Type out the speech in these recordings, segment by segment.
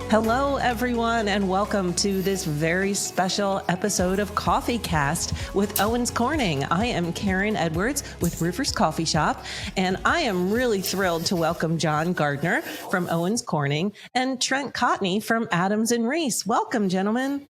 Hello, everyone, and welcome to this very special episode of CoffeeCast with Owens Corning. I am Karen Edwards with Roofers Coffee Shop, and I am really thrilled to welcome John Gardner from Owens Corning and Trent Cotney from Owens and Reese. Welcome, gentlemen.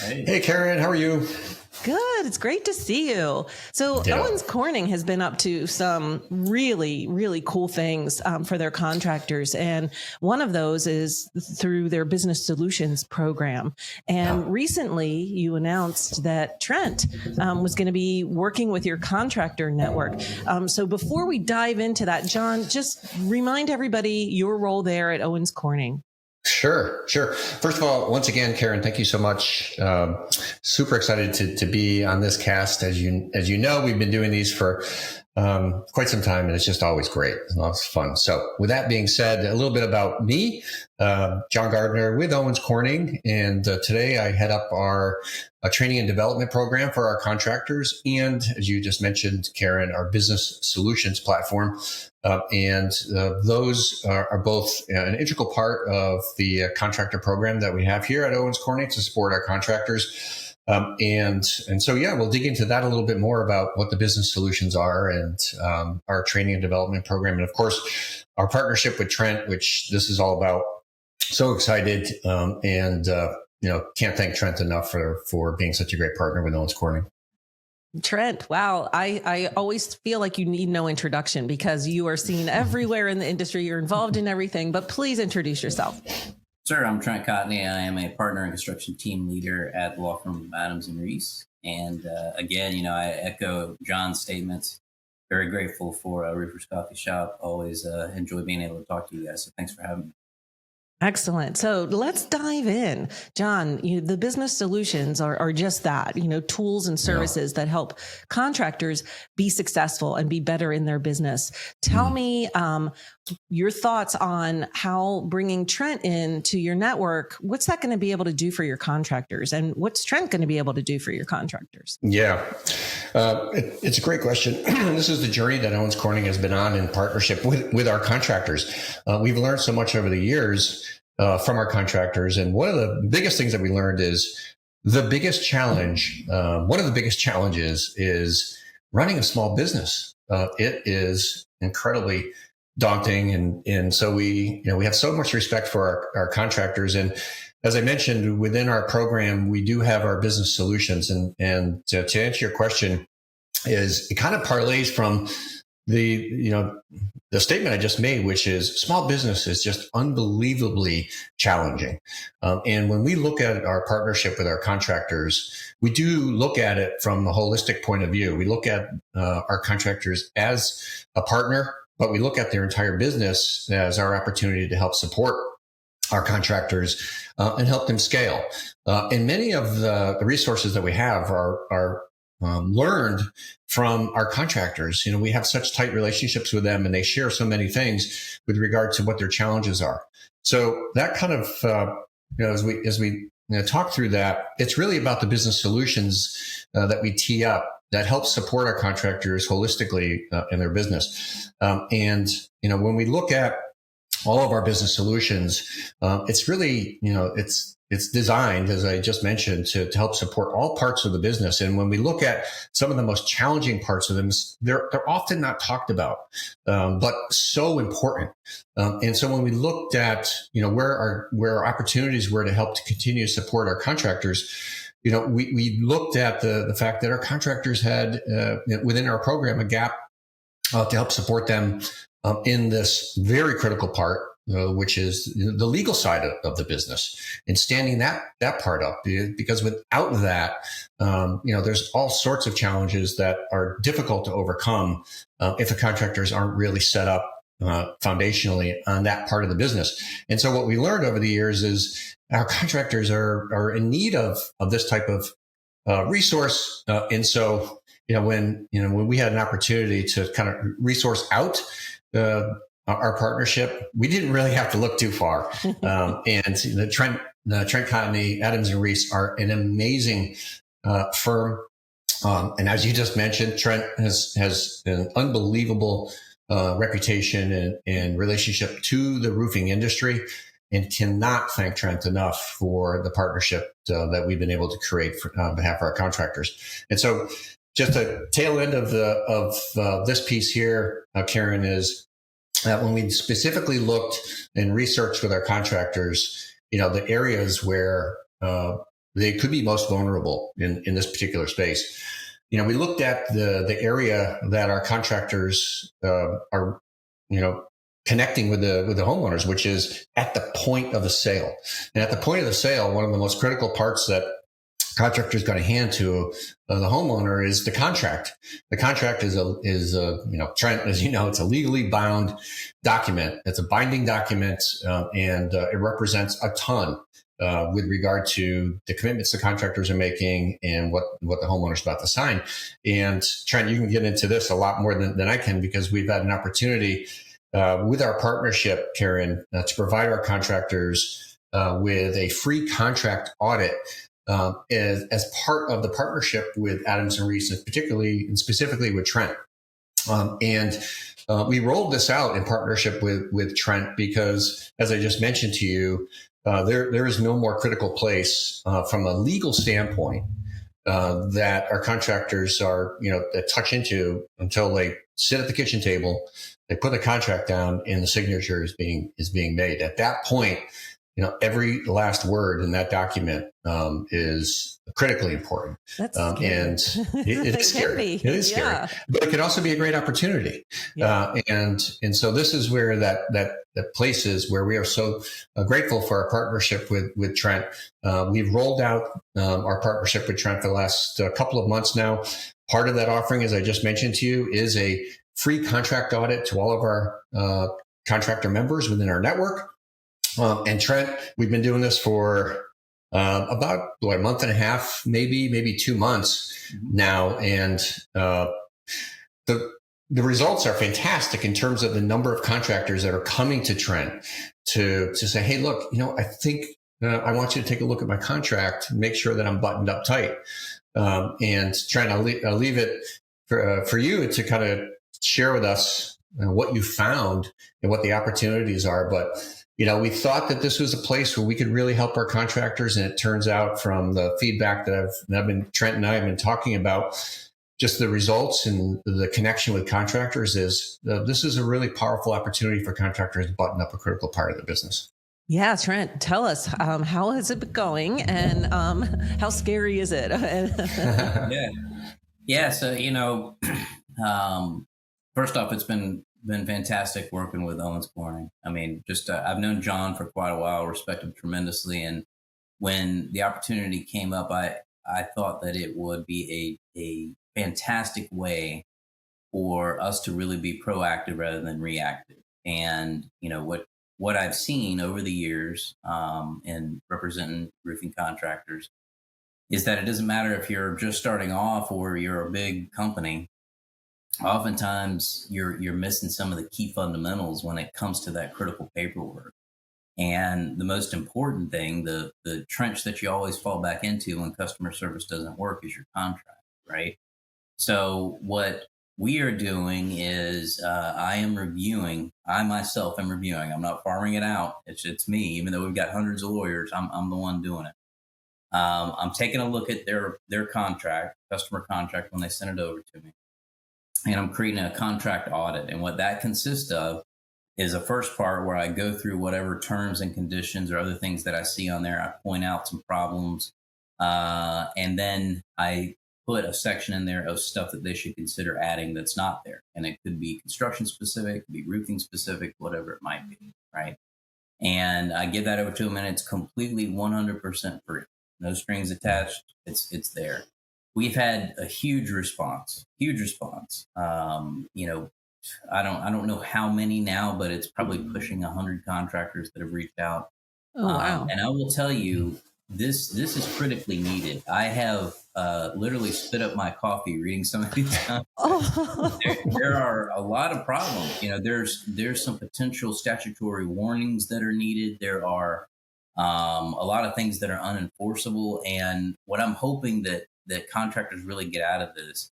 Hey, Karen, how are you? Good. It's great to see you. So Owens Corning has been up to some really, really cool things for their contractors. And one of those is through their business solutions program. And recently you announced that Trent was going to be working with your contractor network. So before we dive into that, John, just remind everybody your role there at Owens Corning. Sure. First of all, once again, Karen, thank you so much. Super excited to be on this cast. As you know, we've been doing these for quite some time, and it's just always great. It's lots of fun. So with that being said, a little bit about me, John Gardner with Owens Corning. And today I head up our training and development program for our contractors. And as you just mentioned, Karen, our business solutions platform. Those are both an integral part of the contractor program that we have here at Owens Corning to support our contractors. So we'll dig into that a little bit more about what the business solutions are and our training and development program. And of course, our partnership with Trent, which this is all about. So excited. Can't thank Trent enough for being such a great partner with Owens Corning. Trent, wow. I always feel like you need no introduction because you are seen everywhere in the industry. You're involved in everything, but please introduce yourself. Sure. I'm Trent Cotney. I am a partner and construction team leader at the law firm Owens and Reese. And again, I echo John's statements. Very grateful for Roofers Coffee Shop. Always enjoy being able to talk to you guys. So thanks for having me. Excellent. So let's dive in. John, the business solutions are just that, tools and services that help contractors be successful and be better in their business. Tell me your thoughts on how bringing Trent into your network, what's that going to be able to do for your contractors? And what's Trent going to be able to do for your contractors? Yeah, it's a great question. This is the journey that Owens Corning has been on in partnership with our contractors. We've learned so much over the years from our contractors. And one of the biggest things that we learned is one of the biggest challenges is running a small business. It is incredibly daunting. And so we have so much respect for our contractors. And as I mentioned, within our program, we do have our business solutions. And to answer your question is it kind of parlays from the statement I just made, which is small business is just unbelievably challenging. And when we look at our partnership with our contractors, we do look at it from a holistic point of view. We look at our contractors as a partner, but we look at their entire business as our opportunity to help support our contractors and help them scale. And many of the resources that we have are learned from our contractors. We have such tight relationships with them and they share so many things with regard to what their challenges are. So that kind of, as we talk through that, it's really about the business solutions that we tee up that help support our contractors holistically in their business. When we look at all of our business solutions, it's really, it's designed, as I just mentioned, to help support all parts of the business. And when we look at some of the most challenging parts of them, they're often not talked about, but so important. And so when we looked at, where our opportunities were to help to continue to support our contractors, we looked at the fact that our contractors had within our program a gap to help support them in this very critical part, which is the legal side of the business and standing that part up. Because without that, there's all sorts of challenges that are difficult to overcome if the contractors aren't really set up foundationally on that part of the business. And so what we learned over the years is our contractors are in need of this type of resource. And so, when we had an opportunity to kind of resource out our partnership, we didn't really have to look too far. And Trent Cotney, Owens and Reese are an amazing firm. And as you just mentioned, Trent has an unbelievable reputation and relationship to the roofing industry. and cannot thank Trent enough for the partnership that we've been able to create on behalf of our contractors. And so just a tail end of this piece here, Karen, is that when we specifically looked and researched with our contractors, the areas where they could be most vulnerable in this particular space. We looked at the area that our contractors are, connecting with the homeowners, which is at the point of the sale. And at the point of the sale, one of the most critical parts that contractor is going to hand to the homeowner is the contract. The contract is Trent, as you know, it's a legally bound document. It's a binding document, and it represents a ton with regard to the commitments the contractors are making and what the homeowner's about to sign. And Trent, you can get into this a lot more than I can, because we've had an opportunity with our partnership, Karen, to provide our contractors with a free contract audit as part of the partnership with Adams and Reese, and specifically with Trent. And we rolled this out in partnership with Trent because, as I just mentioned to you, there is no more critical place from a legal standpoint that our contractors are, that touch into until they sit at the kitchen table, they put the contract down, and the signature is being made. At that point, every last word in that document is critically important. That's scary. And it is scary. It is scary, but it can also be a great opportunity. Yeah. And so this is where that place is where we are so grateful for our partnership with Trent. We've rolled out our partnership with Trent for the last couple of months now. Part of that offering, as I just mentioned to you, is a free contract audit to all of our contractor members within our network. And Trent, we've been doing this for about a month and a half, maybe 2 months now. And the results are fantastic in terms of the number of contractors that are coming to Trent to say, hey, look, I think I want you to take a look at my contract and make sure that I'm buttoned up tight. And Trent, I'll leave it for you to kind of share with us what you found and what the opportunities are. But we thought that this was a place where we could really help our contractors. And it turns out from the feedback that Trent and I have been talking about, just the results and the connection with contractors is this is a really powerful opportunity for contractors to button up a critical part of the business. Yeah, Trent, tell us, how has it been going, and how scary is it? Yeah. So, first off, it's been fantastic working with Owens Corning. I mean, I've known John for quite a while, respect him tremendously. And when the opportunity came up, I thought that it would be a fantastic way for us to really be proactive rather than reactive. And, what I've seen over the years in representing roofing contractors is that it doesn't matter if you're just starting off or you're a big company. Oftentimes you're missing some of the key fundamentals when it comes to that critical paperwork. And the most important thing, the trench that you always fall back into when customer service doesn't work, is your contract, right? So what we are doing is I myself am reviewing. I'm not farming it out. It's me, even though we've got hundreds of lawyers, I'm the one doing it. I'm taking a look at their contract, customer contract, when they send it over to me. And I'm creating a contract audit. And what that consists of is a first part where I go through whatever terms and conditions or other things that I see on there. I point out some problems. And then I put a section in there of stuff that they should consider adding that's not there. And it could be construction specific, it could be roofing specific, whatever it might be, right? And I give that over to them, and it's completely 100% free. No strings attached. It's there. We've had a huge response. I don't know how many now, but it's probably pushing 100 contractors that have reached out. Oh, wow. And I will tell you, this is critically needed. I have literally spit up my coffee reading some of these. There are a lot of problems. There's some potential statutory warnings that are needed. There are a lot of things that are unenforceable. And what I'm hoping that contractors really get out of this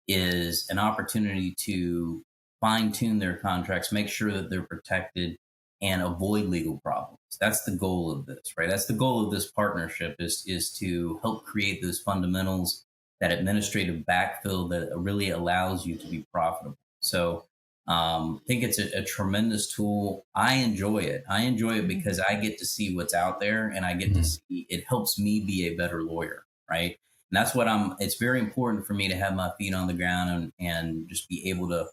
is an opportunity to fine tune their contracts, make sure that they're protected, and avoid legal problems. That's the goal of this, right? That's the goal of this partnership is to help create those fundamentals, that administrative backfill that really allows you to be profitable. So I think it's a tremendous tool. I enjoy it. I enjoy it because I get to see what's out there, and I get to see it helps me be a better lawyer, right? And that's what it's very important for me to have my feet on the ground and just be able to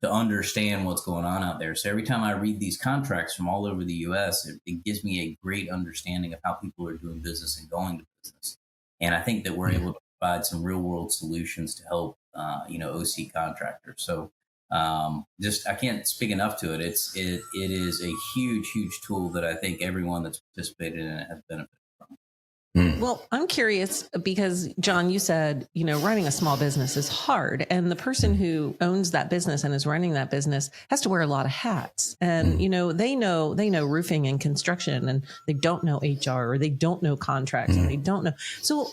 understand what's going on out there. So every time I read these contracts from all over the U.S., it gives me a great understanding of how people are doing business and going to business. And I think that we're able to provide some real world solutions to help, OC contractors. So I can't speak enough to it. It is a huge, huge tool that I think everyone that's participated in it has benefited from. Well, I'm curious because, John, you said, running a small business is hard. And the person who owns that business and is running that business has to wear a lot of hats. And, they know roofing and construction, and they don't know HR, or they don't know contracts, and they don't know. So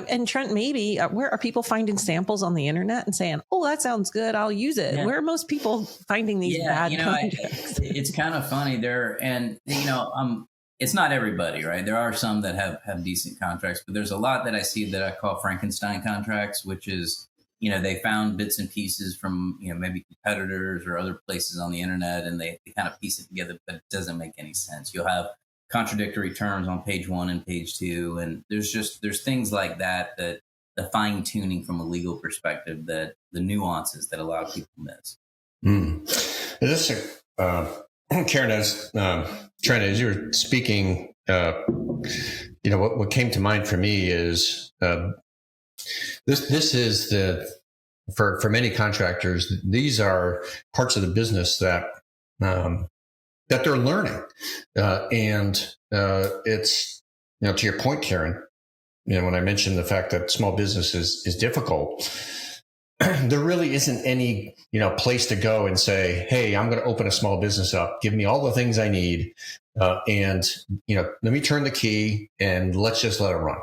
and Trent, maybe where are people finding samples on the internet and saying, "Oh, that sounds good, I'll use it"? Yeah. Where are most people finding these bad contracts? It's kind of funny there. And, it's not everybody, right? There are some that have decent contracts, but there's a lot that I see that I call Frankenstein contracts, which is, they found bits and pieces from, maybe competitors or other places on the internet, and they kind of piece it together, but it doesn't make any sense. You'll have contradictory terms on page 1 and page 2. And there's things like that the fine tuning from a legal perspective, that the nuances that a lot of people miss. Karen, Trent, as you were speaking, what came to mind for me is this is for many contractors, these are parts of the business that they're learning, and it's to your point, Karen. When I mentioned the fact that small business is difficult, there really isn't any, place to go and say, "Hey, I'm going to open a small business up. Give me all the things I need. And let me turn the key and let's just let it run."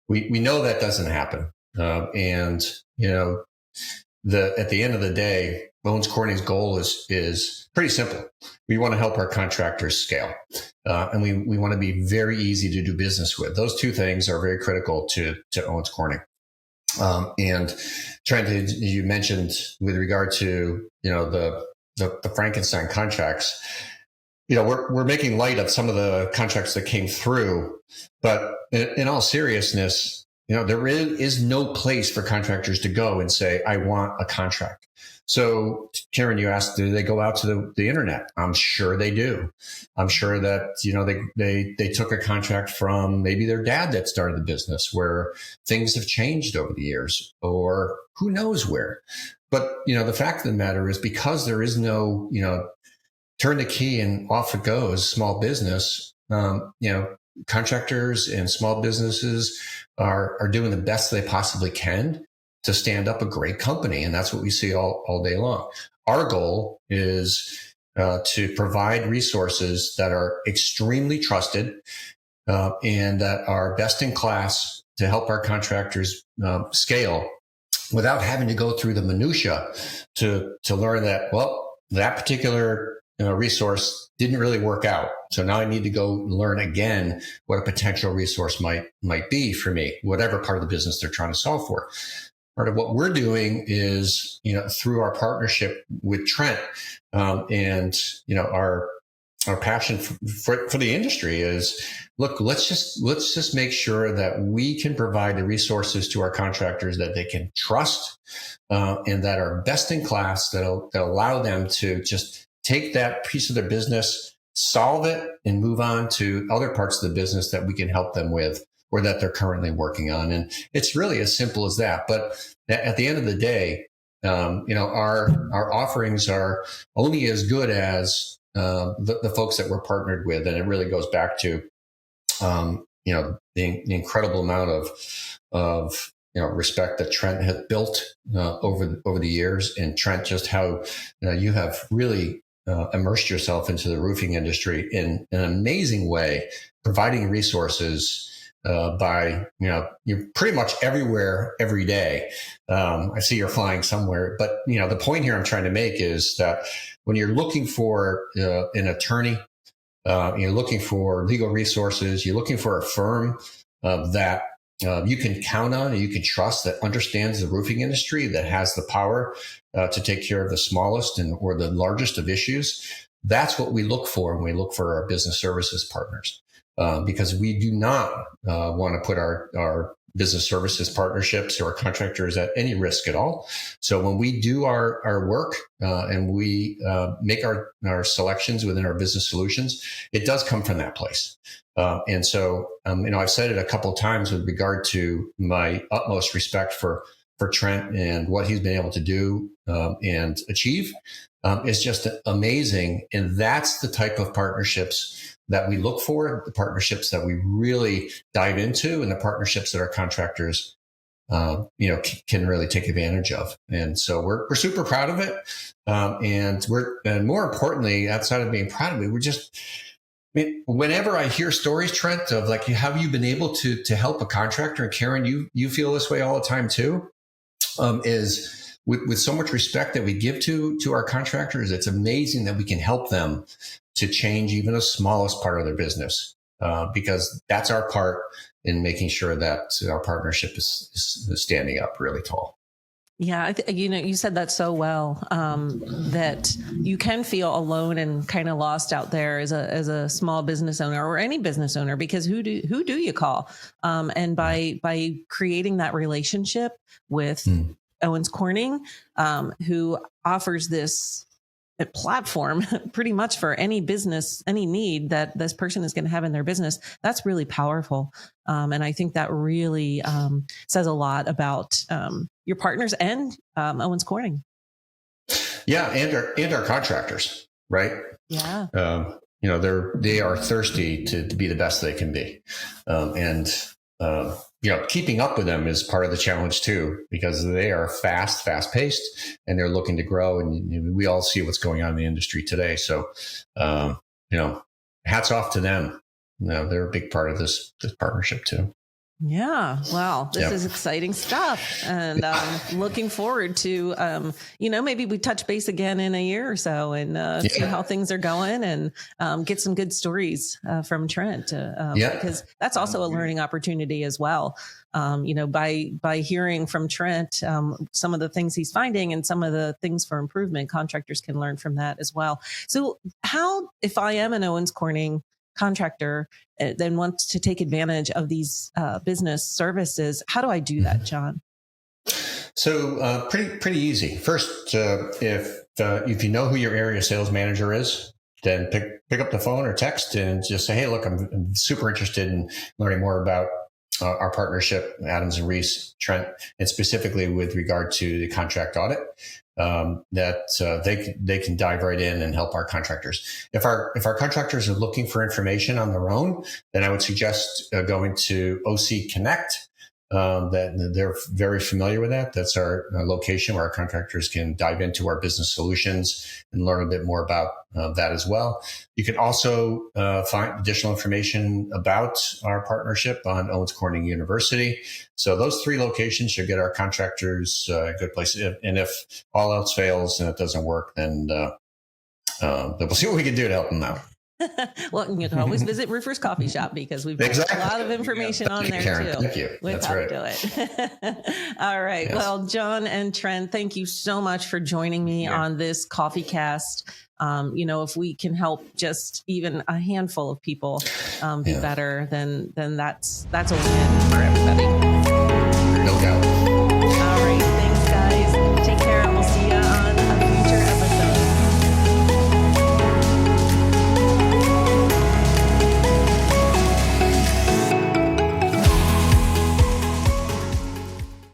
We know that doesn't happen. And at the end of the day, Owens Corning's goal is pretty simple. We want to help our contractors scale. And we want to be very easy to do business with. Those two things are very critical to Owens Corning. And Trent, you mentioned with regard to, the Frankenstein contracts, we're making light of some of the contracts that came through, but in all seriousness, there is no place for contractors to go and say, "I want a contract." So, Karen, you asked, do they go out to the internet? I'm sure they do. I'm sure that, they took a contract from maybe their dad that started the business, where things have changed over the years, or who knows where. But, the fact of the matter is, because there is no, turn the key and off it goes small business, contractors and small businesses are doing the best they possibly can to stand up a great company. And that's what we see all day long. Our goal is to provide resources that are extremely trusted and that are best in class to help our contractors scale without having to go through the minutia to learn that, well, that particular resource didn't really work out. So now I need to go learn again what a potential resource might be for me, whatever part of the business they're trying to solve for. Part of what we're doing is, through our partnership with Trent, and our passion for the industry is, look, let's just make sure that we can provide the resources to our contractors that they can trust, and that are best in class, that allow them to just take that piece of their business, solve it, and move on to other parts of the business that we can help them with, or that they're currently working on. And it's really as simple as that. But at the end of the day, our offerings are only as good as the folks that we're partnered with. And it really goes back to, the incredible amount of respect that Trent has built over the years. And Trent, just how you have really immersed yourself into the roofing industry in an amazing way, providing resources by, you're pretty much everywhere every day. I see you're flying somewhere, but the point here I'm trying to make is that when you're looking for an attorney, You're looking for legal resources. You're looking for a firm that you can count on and you can trust, that understands the roofing industry, that has the power to take care of the smallest or the largest of issues. That's what we look for when we look for our business services partners, because we do not want to put our business services partnerships or contractors at any risk at all. So when we do our work and we make our selections within our business solutions, it does come from that place. And so, I've said it a couple of times with regard to my utmost respect for Trent and what he's been able to do and achieve is just amazing. And that's the type of partnerships that we look for, the partnerships that we really dive into, and the partnerships that our contractors, can really take advantage of. And so we're super proud of it. And more importantly, outside of being proud of it, whenever I hear stories, Trent, of like, have you been able to help a contractor? And Karen, you feel this way all the time too, is with so much respect that we give to our contractors. It's amazing that we can help them to change even the smallest part of their business, because that's our part in making sure that our partnership is standing up really tall. Yeah, you said that so well, that you can feel alone and kind of lost out there as a small business owner or any business owner, because who do you call? And by creating that relationship with Owens Corning, who offers this platform pretty much for any business, any need that this person is going to have in their business, that's really powerful. And I think that really says a lot about your partners and Owens Corning. Yeah, and our contractors, right? Yeah. They are thirsty to be the best they can be, and keeping up with them is part of the challenge too, because they are fast paced, and they're looking to grow. And we all see what's going on in the industry today. So, hats off to them. They're a big part of this partnership too. Yeah. Wow. This is exciting stuff. And looking forward to, maybe we touch base again in a year or so and see how things are going and get some good stories from Trent, because that's also a learning opportunity as well. By hearing from Trent, some of the things he's finding and some of the things for improvement, contractors can learn from that as well. So if I am an Owens Corning contractor then wants to take advantage of these business services, how do I do that, John? So pretty easy. First, if you know who your area sales manager is, then pick up the phone or text and just say, hey, look, I'm super interested in learning more about our partnership, Adams and Reese, Trent, and specifically with regard to the contract audit, that they can dive right in and help our contractors. If our contractors are looking for information on their own, then I would suggest going to OC Connect. That they're very familiar with that. That's our location where our contractors can dive into our business solutions and learn a bit more about that as well. You can also find additional information about our partnership on Owens Corning University. So those three locations should get our contractors a good place. And if all else fails and it doesn't work, then we'll see what we can do to help them out. Well, you can always visit Roofer's Coffee Shop because we've got a lot of information on there Karen, too. Thank you. That's right. Do it. All right. Yes. Well, John and Trent, thank you so much for joining me on this CoffeeCast. If we can help just even a handful of people be better, then that's a win for everybody.